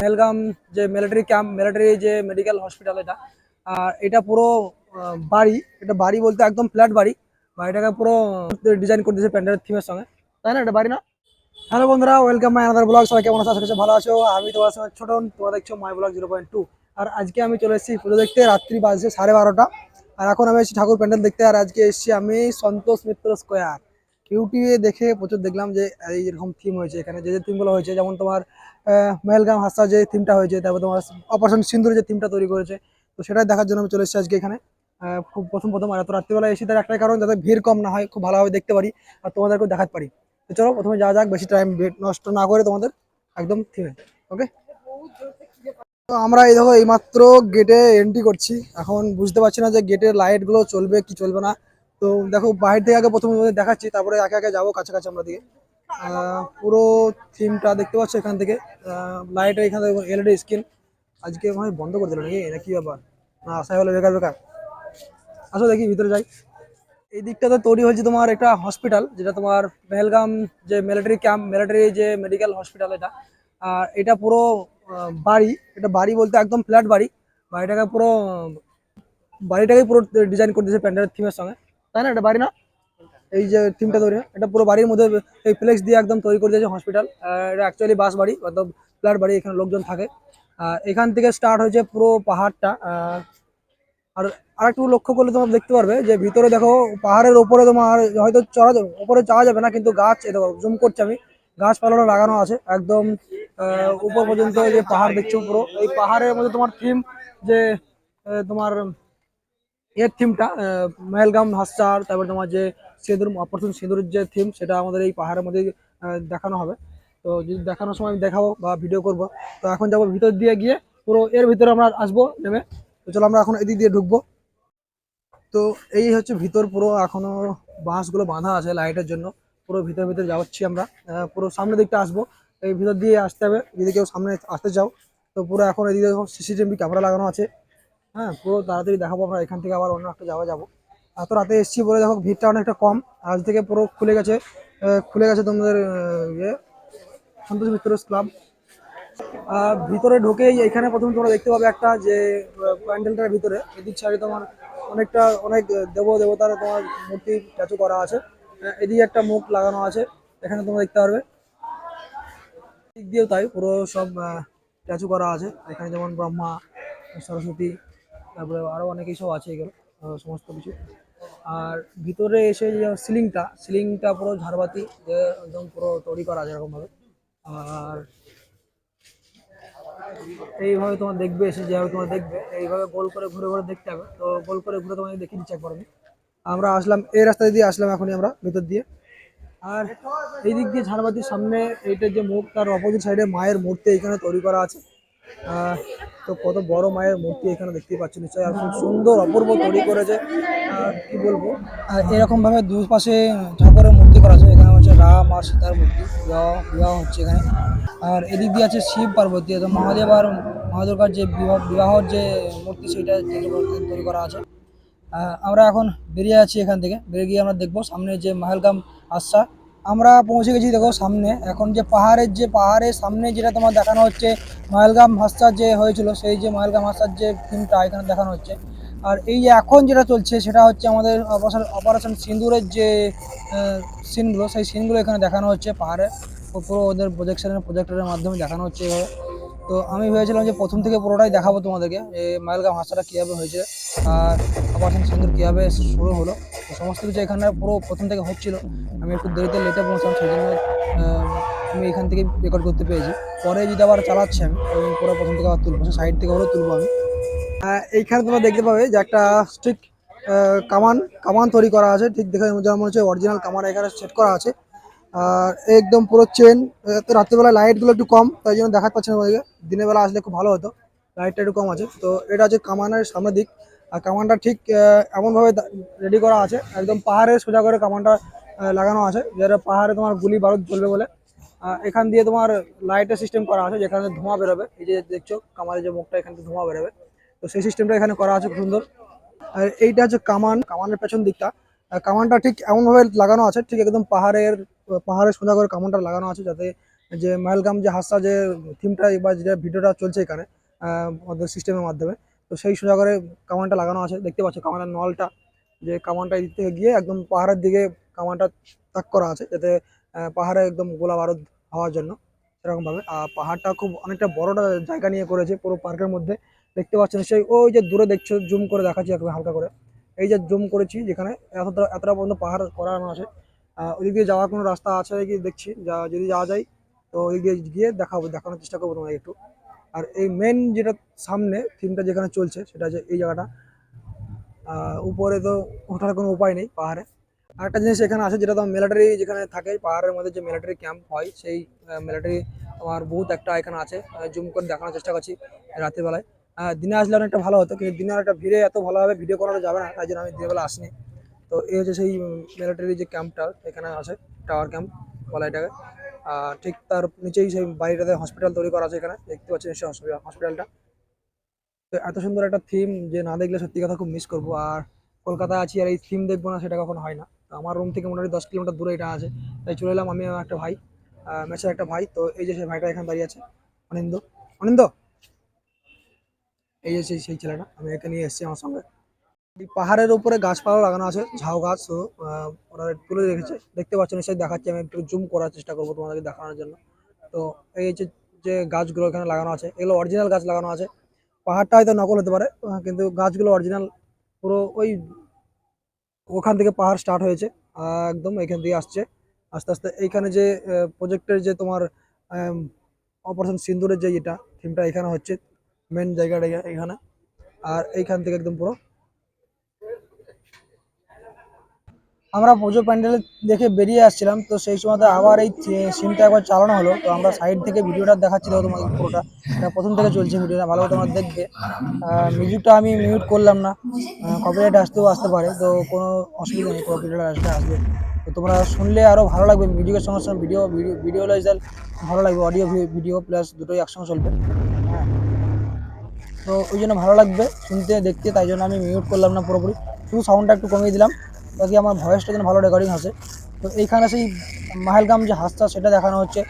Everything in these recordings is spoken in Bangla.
মেলগাম যে মিলিটারি ক্যাম্প, মিলিটারি যে মেডিকেল হসপিটাল এটা। আর এটা পুরো বাড়ি, এটা বাড়ি বলতে একদম ফ্ল্যাট বাড়ি। বাড়িটাকে পুরো ডিজাইন করে দিয়েছে প্যান্ডেলের থিমের সঙ্গে, তাই না? এটা বাড়ি না? হ্যালো বন্ধুরা, ওয়েলকাম মাই আনাদার ব্লগ। সবাই কেমন আছো? আশা করছি ভালো আছো। আমি তোমার সঙ্গে ছোটন, তোমরা দেখছো মাই ব্লগ 0.2। আর আজকে আমি চলে এসেছি পুজো দেখতে। রাত্রি বাজছে 12:30। আর এখন আমি এসেছি ঠাকুর প্যান্ডেল দেখতে। আর আজকে এসেছি আমি সন্তোষ মিত্র স্কোয়ার। ইউটিউবে দেখে প্রচুর দেখলাম যে এই এরকম থিম হয়েছে এখানে, যে যে থিমগুলো হয়েছে, যেমন তোমার মেহেলগাম হাসা যে থিমটা হয়েছে, তারপর তোমার অপারেশন সিন্দুর যে থিমটা তৈরি করেছে। তো সেটাই দেখার জন্য আমি চলে এসেছি আজকে এখানে। খুব প্রথম আর এত রাত্রিবেলা এসে তার একটাই কারণ, যাতে ভিড় কম না হয়, খুব ভালোভাবে দেখতে পারি আর তোমাদেরকেও দেখাতে পারি। তো চলো প্রথমে যাওয়া যাক, বেশি টাইম নষ্ট না করে তোমাদের একদম থিমে। ওকে, তো আমরা এই দেখো এইমাত্র গেটে এন্ট্রি করছি। এখন বুঝতে পারছি না যে গেটের লাইট গুলো চলবে কি চলবে না। তো দেখো বাইরে থেকে আগে প্রথমে তোমাদের দেখাচ্ছি, তারপরে একে একে যাবো কাছাকাছি আমরা দিকে। পুরো থিমটা দেখতে পাচ্ছ এখান থেকে। লাইট এখানে এলইডি স্ক্রিন। আজকে মানে বন্ধ করে দিল নাকি, এটা কি ব্যাপার? না আসাই হলো বেকার বেকার। আসো দেখি ভিতরে যাই। এই দিকটাতে তৈরি হয়েছে তোমার একটা হসপিটাল, যেটা তোমার পেহেলগাম যে মিলিটারি ক্যাম্প, মিলিটারি যে মেডিকেল হসপিটাল এটা। আর এটা পুরো বাড়ি, এটা বাড়ি বলতে একদম ফ্ল্যাট বাড়ি। বাড়িটাকে পুরো বাড়িটাকে পুরো ডিজাইন করে দিয়েছে প্যান্ডেলের থিমের সঙ্গে, তাই না? এটা বাড়ি না? এই যে থিমটা তৈরি, এটা পুরো বাড়ির মধ্যে এই ফ্লেক্স দিয়ে একদম তৈরি করে দিয়েছে হসপিটাল। এটা অ্যাকচুয়ালি বাস বাড়ি, একদম ফ্ল্যাট বাড়ি, এখানে লোকজন থাকে। এখান থেকে স্টার্ট হয়েছে পুরো পাহাড়টা। আর আরেকটু লক্ষ্য করলে তোমরা দেখতে পারবে যে ভিতরে দেখো, পাহাড়ের ওপরে তোমার হয়তো চড়া যাবে, ওপরে যাওয়া যাবে না, কিন্তু গাছ, এটা জুম করছি আমি, গাছপালানো লাগানো আছে একদম উপর পর্যন্ত। এই যে পাহাড় দেখছো, পুরো এই পাহাড়ের মধ্যে তোমার থিম যে তোমার এর থিমটা মেহেলগাম হাসচার, তারপর তোমার যে সিঁদুর অপারেশন সিঁদুরের যে থিম, সেটা আমাদের এই পাহাড়ের মধ্যে দেখানো হবে। তো যদি দেখানোর সময় আমি দেখাবো বা ভিডিও করব। তো এখন যাবো ভিতর দিয়ে গিয়ে, পুরো এর ভিতরে আমরা আসবো নেমে। তো চলো আমরা এখন এদিক দিয়ে ঢুকবো। তো এই হচ্ছে ভিতর, পুরো এখনো বাঁশগুলো বাঁধা আছে লাইটের জন্য। পুরো ভিতরে ভিতরে যাচ্ছি আমরা। পুরো সামনে দিকটা আসবো, এই ভিতর দিয়ে আসতে হবে যদি কেউ সামনে আসতে চাও। তো পুরো এখন এদিকে সিসিটিভি ক্যামেরা লাগানো আছে। হ্যাঁ, পুরো তাড়াতাড়ি দেখাবো আমরা এখান থেকে, আবার অন্য একটা যাবো। এত রাতে এসছি বলে দেখো ভিড়টা অনেকটা কম। আজ থেকে পুরো খুলে গেছে, খুলে গেছে তোমাদের ইয়ে সন্তোষ মিত্র ক্লাব। ভিতরে ঢুকেই এখানে প্রথম তোমরা দেখতে পাবে একটা যে প্যান্ডেলটার ভিতরে এদিক সাইডে তোমার অনেক দেব দেবতার তোমার মূর্তি স্ট্যাচু করা আছে। এদিকে একটা মুখ লাগানো আছে, এখানে তোমরা দেখতে পারবে। দিক দিয়েও তাই, পুরো সব স্ট্যাচু করা আছে এখানে, যেমন ব্রহ্মা, সরস্বতী, তারপরে আরো অনেকেই সব আছে এগুলো, সমস্ত কিছু। আর ভিতরে এসে যে সিলিংটা পুরো ঝাড়বাতি দিয়ে একদম পুরো তৈরি করা আছে এরকম ভাবে। আর এইভাবে তোমার দেখবে, এসে যেভাবে তোমার দেখবে এইভাবে গোল করে ঘুরে ঘুরে দেখতে হবে। তো গোল করে ঘুরে তোমাকে দেখিয়ে দিচ্ছি একবার আমি। আমরা আসলাম এই রাস্তা দিয়ে, আসলাম এখনই আমরা ভিতর দিয়ে। আর এই দিক দিয়ে ঝাড়বাতির সামনে এইটার যে মুখ, তার অপোজিট সাইডে মায়ের মূর্তি এখানে তৈরি করা আছে। আহ, তো কত বড় মায়ের মূর্তি এখানে দেখতে পাচ্ছি নিশ্চয়ই, আর খুব সুন্দর অপূর্ব তৈরি করেছে। কি বলবো, আর এরকম ভাবে দুপাশে ঠাকুরের মূর্তি করা আছে। এখানে হচ্ছে রাম আর সীতার মূর্তি, বিবাহ বিবাহ হচ্ছে এখানে। আর এদিক দিয়ে আছে শিব পার্বতী, তো মহাদেব আর মা দুর্গার যে বিবাহর যে মূর্তি, সেটা তৈরি করা আছে। আমরা এখন বেরিয়ে আছি এখান থেকে, বেরিয়ে গিয়ে আমরা দেখবো সামনে যে মাহেলগাম আশা। আমরা পৌঁছে গেছি দেখো সামনে। এখন যে পাহাড়ের সামনে যেটা তোমার দেখানো হচ্ছে, মাহেলগাম হাসার যে হয়েছিল, সেই যে মাহেলগাম হাসার যে থিমটা এখানে দেখানো হচ্ছে। আর এই যে এখন যেটা চলছে সেটা হচ্ছে আমাদের অপারেশন সিন্দুরের যে সিনগুলো, সেই সিনগুলো এখানে দেখানো হচ্ছে পাহাড়ে। পুরো ওদের প্রজেক্টরের মাধ্যমে দেখানো হচ্ছে এভাবে। তো আমি ভেবেছিলাম যে প্রথম থেকে পুরোটাই দেখাবো তোমাদেরকে, যে মাহেলগাম হাসাটা কীভাবে হয়েছে আর অপারেশন সিন্দুর কীভাবে শুরু হলো। তো সমস্ত কিছু এখানে পুরো প্রথম থেকে হচ্ছিল। আমি একটু লেটে পৌঁছলাম, সেই জন্য আমি এখান থেকে রেকর্ড করতে পেরেছি। পরে যদি আবার চালাচ্ছি আমি, পুরো প্রথম থেকে আবার তুলবো, সাইড থেকে হলেও তুলবো আমি। এইখানে তোমরা দেখতে পাবে যে একটা স্টিক কামান কামান তৈরি করা আছে, ঠিক দেখে যেমন মনে হচ্ছে অরিজিনাল কামান এখানে সেট করা আছে। আর একদম পুরো চেন। তো রাত্রেবেলা লাইটগুলো একটু কম, তাই জন্য দেখাতে পাচ্ছি না ওইদিকে। দিনের বেলা আসলে খুব ভালো হতো, লাইটটা একটু কম আছে। তো এটা হচ্ছে কামানের সামনের দিক। আর কামানটা ঠিক এমনভাবে রেডি করা আছে, একদম পাহাড়ে সোজা করে কামানটা লাগানো আছে, যেটা পাহাড়ে তোমার গুলি বারুদ চলবে বলে। এখান দিয়ে তোমার লাইটের সিস্টেম করা আছে, যেখানে ধোঁয়া বেরোবে। এই যে দেখছো কামানের যে মুখটা, এখান থেকে ধোঁয়া বেরোবে। তো সেই সিস্টেমটা এখানে করা আছে খুব সুন্দর। আর এইটা হচ্ছে কামানের পেছন দিকটা। কামানটা ঠিক এমন ভাবে লাগানো আছে, ঠিক একদম পাহাড়ের সোজা করে কামানটা লাগানো আছে, যাতে যে মাহেলগাম যে হাসা যে থিমটা বা যে ভিডিওটা চলছে এখানে ওদের সিস্টেমের মাধ্যমে। তো সেই সোজা করে কামানটা লাগানো আছে, দেখতে পাচ্ছ কামানের নলটা, যে কামানটা এদিক থেকে গিয়ে একদম পাহাড়ের দিকে কামানটা তাক করা আছে, যাতে পাহাড়ে একদম গোলা বারুদ হওয়ার জন্য সেরকম ভাবে। আর পাহাড়টা খুব অনেকটা বড়টা জায়গা নিয়ে করেছে পুরো পার্কের মধ্যে। দেখতে পাচ্ছেন সেই ওই যে দূরে দেখছো, জুম করে দেখাচ্ছি একটু হালকা করে, এই যে জুম করেছি যেখানে এতটা এতটা পর্যন্ত পাহাড় করানো আছে। ওদিক দিয়ে যাওয়ার কোনো রাস্তা আছে কি দেখছি, যদি যাওয়া যায় তো ওই দিকে গিয়ে দেখানোর চেষ্টা করবো তোমাকে একটু। আর এই মেন যেটা সামনে থিমটা যেখানে চলছে সেটা যে এই জায়গাটা, উপরে তো ওঠার কোনো উপায় নেই পাহাড়ে। আরেকটা জিনিস এখানে আছে যেটা তোমার মিলিটারি যেখানে থাকে পাহাড়ের মধ্যে, যে মিলিটারি ক্যাম্প হয় সেই মিলিটারি তোমার বহুত একটা এখানে আছে, জুম করে দেখানোর চেষ্টা করছি রাতের বেলায়। দিনে আসলে অনেকটা ভালো হতো, কিন্তু দিনে একটা ভিড়ে এত ভালোভাবে ভিডিও করানো যাবে না, তাই জন্য আমি দিনের বেলা আসিনি। তো এই হচ্ছে সেই মিলিটারি যে ক্যাম্পটা এখানে আছে, টাওয়ার ক্যাম্প বলা এটাকে। ঠিক তার নিচেই সেই বাড়িটাতে হসপিটাল তৈরি করা আছে, এখানে দেখতে পাচ্ছেন সেই হসপিটালটা। তো এত সুন্দর একটা থিম যে না দেখলে সত্যি কথা খুব মিস করবো। আর কলকাতায় আছি আর এই থিম দেখবো না, সেটা কখনো হয় না। তো আমার রুম থেকে মোটামুটি 10 কিলোমিটার দূরে এটা আছে, তাই চলে এলাম আমি আর একটা ভাই, মেসের একটা ভাই। তো এই যে সেই ভাইটা এখানে দাঁড়িয়ে আছে, অনিন্দ। অনিন্দ, এই যে সেই সেই ছেলেটা, আমি এখানে নিয়ে এসেছি আমার সঙ্গে। এই পাহাড়ের উপরে গাছপালা লাগানো আছে, ঝাউ গাছ, তো ওরা তুলে রেখেছে, দেখতে পাচ্ছেন সেই দেখাচ্ছি, আমি একটু জুম করার চেষ্টা করবো তোমাদেরকে দেখানোর জন্য। তো এই যে যে গাছগুলো এখানে লাগানো আছে, এগুলো অরিজিনাল গাছ লাগানো আছে। পাহাড়টা হয়তো নকল হতে পারে, কিন্তু গাছগুলো অরিজিনাল পুরো ওই ওখান থেকে পাহাড় স্টার্ট হয়েছে, একদম এখান দিয়ে আসছে আস্তে আস্তে। এইখানে যে প্রজেক্টের যে তোমার অপারেশন সিন্দুরের যে এটা থিমটা এখানে হচ্ছে, মেন জায়গাটা এখানে। আর এইখান থেকে একদম পুরো আমরা পুজো প্যান্ডেল দেখে বেরিয়ে আসছিলাম, তো সেই সময় আবার এই সিনটা একবার চালানো হলো। তো আমরা সাইড থেকে ভিডিওটা দেখাচ্ছি, দেখো তোমাদের পুরোটা, এটা প্রথম থেকে চলছে ভিডিওটা, ভালো করে তোমরা দেখবে। মিউজিকটা আমি মিউট করলাম না, কপিরাইট আসতে পারে, তো কোনো অসুবিধা নেই, কপিরাইট আসবে। তো তোমরা শুনলে আরো ভালো লাগবে, মিউজিকের সঙ্গে সঙ্গে ভিডিও ভিডিও ভিডিও ভালো লাগবে, অডিও ভিডিও প্লাস দুটোই একসঙ্গে চলবে। হ্যাঁ, তো ওই জন্য ভালো লাগবে শুনতে দেখতে, তাই জন্য আমি মিউট করলাম না পুরোপুরি, শুধু সাউন্ডটা একটু কমিয়ে দিলাম, তাতে আমার ভয়েসটা যেন ভালো রেকর্ডিং আসে। তো এইখানে সেই মাহেলগাম যে হাসটা সেটা দেখানো হচ্ছে,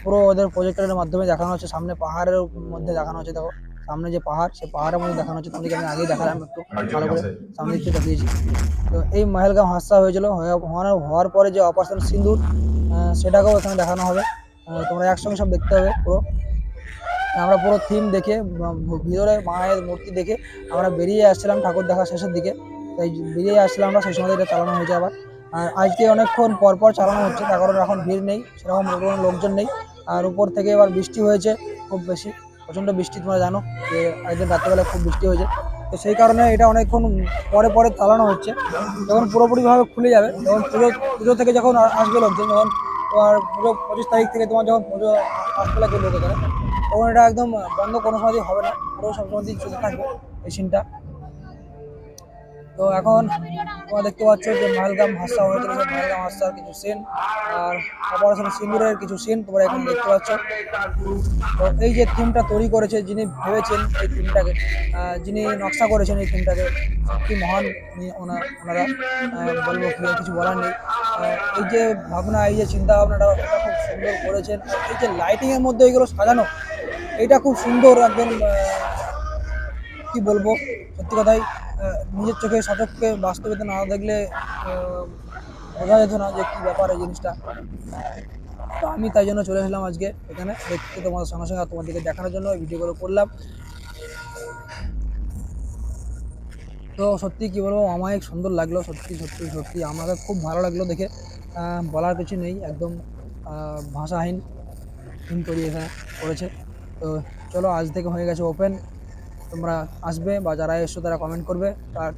পুরো ওদের প্রজেক্টরের মাধ্যমে দেখানো হচ্ছে, সামনে পাহাড়ের মধ্যে দেখানো হচ্ছে, দেখো সামনে যে পাহাড়, সেই পাহাড়ের মধ্যে দেখানো হচ্ছে, তোমাদেরকে আমি আগেই দেখালাম একটু ভালো করে, সামনে দিকটা দেখিয়েছি। তো এই মাহেলগাম হাসটা হয়েছিল, হওয়ার পরে যে অপারেশন সিন্দুর, সেটাকেও এখানে দেখানো হবে। তোমরা একসঙ্গে সব দেখতে হবে পুরো। আমরা পুরো থিম দেখে ভিতরে মায়ের মূর্তি দেখে আমরা বেরিয়ে আসছিলাম ঠাকুর দেখা শেষের দিকে, তাই বেরিয়ে আসছিলাম আমরা, সেই সময় এটা চালানো হয়েছে আবার। আর আজকে অনেকক্ষণ পর পর চালানো হচ্ছে, তার কারণ এখন ভিড় নেই, সেরকম কোনো লোকজন নেই। আর উপর থেকে এবার বৃষ্টি হয়েছে খুব বেশি, প্রচণ্ড বৃষ্টি, তোমরা জানো যে একদিন রাত্রেবেলা খুব বৃষ্টি হয়েছে। তো সেই কারণে এটা অনেকক্ষণ পরে পরে চালানো হচ্ছে। যখন পুরোপুরিভাবে খুলে যাবে, যখন পুজো পুজো থেকে যখন আসবে লোকজন, যখন তোমার পুজো 25 তারিখ থেকে তোমার যখন পুজো আসতে লাগবে লোক এখানে, তখন এটা একদম বন্ধ কোনো সময়ই হবে না, পুরো সবসময় চলতে থাকবে এই সিনটা। তো এখন তোমরা দেখতে পাচ্ছ যে মাহেলগাম হাসা হয়েছিল, সেই মাহেলগাম হাসার কিছু সিন আর অপারেশন সিন্দুরের কিছু সিন তোমরা এখানে দেখতে পাচ্ছ। তো এই যে থিমটা তৈরি করেছে, যিনি ভেবেছেন এই থিমটাকে, যিনি নকশা করেছেন এই থিমটাকে, সত্যি মহান ওনারা, বলবো কি আর কিছু বলার নেই। এই যে ভাবনা, এই যে চিন্তা ভাবনাটা, এটা খুব সুন্দর করেছেন। আর এই যে লাইটিং এর মধ্যে এইগুলো সাজানো, এটা খুব সুন্দর একদম, কি বলবো, সত্যি কথাই নিজের চোখে সচক্ষে বাস্তবিত না দেখলে বোঝা যেত না যে কি ব্যাপার এই জিনিসটা। তো আমি তাই জন্য চলে এসেছিলাম আজকে এখানে দেখতে, তোমাদের সঙ্গে সঙ্গে তোমাদেরকে দেখানোর জন্য এই ভিডিওগুলো করলাম। তো সত্যি কি বলবো, অমায়িক সুন্দর লাগলো, সত্যি সত্যি সত্যি আমাকে খুব ভালো লাগলো দেখে, বলার কিছু নেই, একদম ভাষাহীন থিম তৈরি এখানে করেছে। তো চলো, আজ থেকে হয়ে গেছে ওপেন, তোমরা আসবে বা যারা এসছো তারা কমেন্ট করবে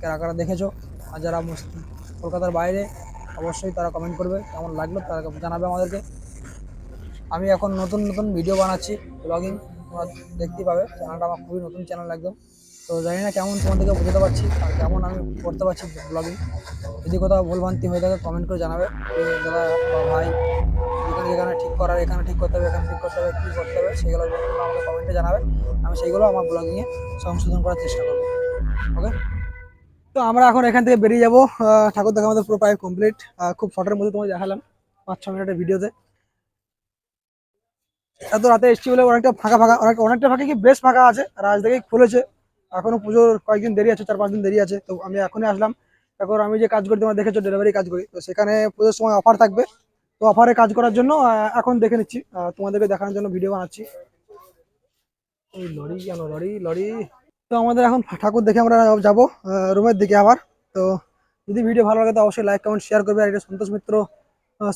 কারা কারা দেখেছো। আর যারা কলকাতার বাইরে, অবশ্যই তারা কমেন্ট করবে কেমন লাগলো, তারা জানাবে আমাদেরকে। আমি এখন নতুন নতুন ভিডিও বানাচ্ছি, ব্লগিং, তোমরা দেখতেই পাবে, চ্যানেলটা আমার খুবই নতুন চ্যানেল একদম। তো জানি না কেমন তোমাদেরকে বোঝাতে পারছি আর কেমন আমি করতে পারছি ব্লগিং। যদি কোথাও ভুলভ্রান্তি হয়ে থাকে কমেন্ট করে জানাবে যে দাদা বা ভাই, যেখানে যেখানে ঠিক করার, এখানে ঠিক করতে হবে, এখানে ঠিক করতে হবে, কী করতে হবে, সেগুলো তোমরা আমাকে কমেন্টে জানাবে, আমি সেইগুলো আমার ব্লগিংয়ে সংশোধন করার চেষ্টা করবো। ওকে, তো আমরা এখন এখান থেকে বেরিয়ে যাবো। ঠাকুর দেখা আমাদের পুরো প্রায় কমপ্লিট, খুব শর্টের মধ্যে তোমায় দেখালাম 5-6 মিনিটের ভিডিওতে। এত রাতে এসছি বলে অনেকটা ফাঁকা ফাঁকা, অনেকটা ফাঁকা কি বেশ ফাঁকা আছে, আর আজ থেকেই খুলেছে। এখনো পুজোর কয়েকদিন দেরি আছে, 4-5 দিন দেরি আছে। তো আমি এখনই আসলাম। তারপর আমি যে কাজ করি, তোমরা দেখেছো ডেলিভারি কাজ করি, তো সেখানে পুজোর সময় অফার থাকবে। তো অফারে কাজ করার জন্য এখন দেখে নিচ্ছি, তোমাদেরকে দেখানোর জন্য ভিডিও বানাচ্ছি। এই লরি কেন, লরি লরি। তো আমাদের এখন ঠাকুর দেখে আমরা যাবো রুমের দিকে আবার। তো যদি ভিডিও ভালো লাগে তো অবশ্যই লাইক কমেন্ট শেয়ার করবে। আর এটা সন্তোষ মিত্র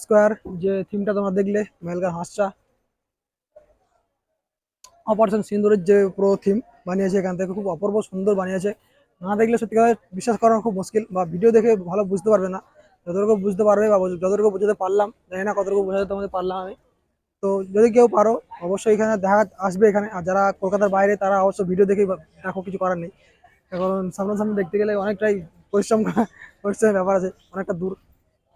স্কোয়ার যে থিমটা তোমরা দেখলে, মেলগার হাঁসটা অপারেশন সিন্দুরের যে পুরো থিম বানিয়েছে এখান থেকে, খুব অপূর্ব সুন্দর বানিয়েছে। না দেখলে সত্যি কথা বিশ্বাস করা খুব মুশকিল, বা ভিডিও দেখে ভালো বুঝতে পারবে না। যতটুকু বুঝতে পারবে বা যতটুকু বুঝতে পারলাম, জানি না কতটুকু বোঝাতে তোমাদের পারলাম আমি। তো যদি কেউ পারো অবশ্যই এখানে দেখা আসবে এখানে। আর যারা কলকাতার বাইরে তারা অবশ্য ভিডিও দেখেই দেখো, কিছু করার নেই। কারণ সামনাসামনি দেখতে গেলে অনেকটাই পরিশ্রমের ব্যাপার আছে, অনেকটা দূর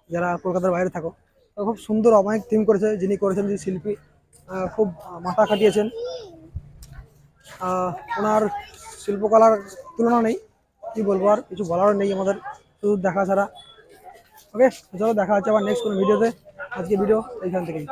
যারা কলকাতার বাইরে থাকো। তো খুব সুন্দর অমায়িক থিম করেছে যিনি করেছেন, যে শিল্পী খুব মাথা খাটিয়েছেন। ওনার শিল্পকলার তুলনা নেই, কি বলবো, আর কিছু বলারও নেই আমাদের, শুধু দেখা ছাড়া। ওকে, চলো দেখা হচ্ছে আবার নেক্সট কোনো ভিডিওতে। আজকে ভিডিও এইখান থেকেই।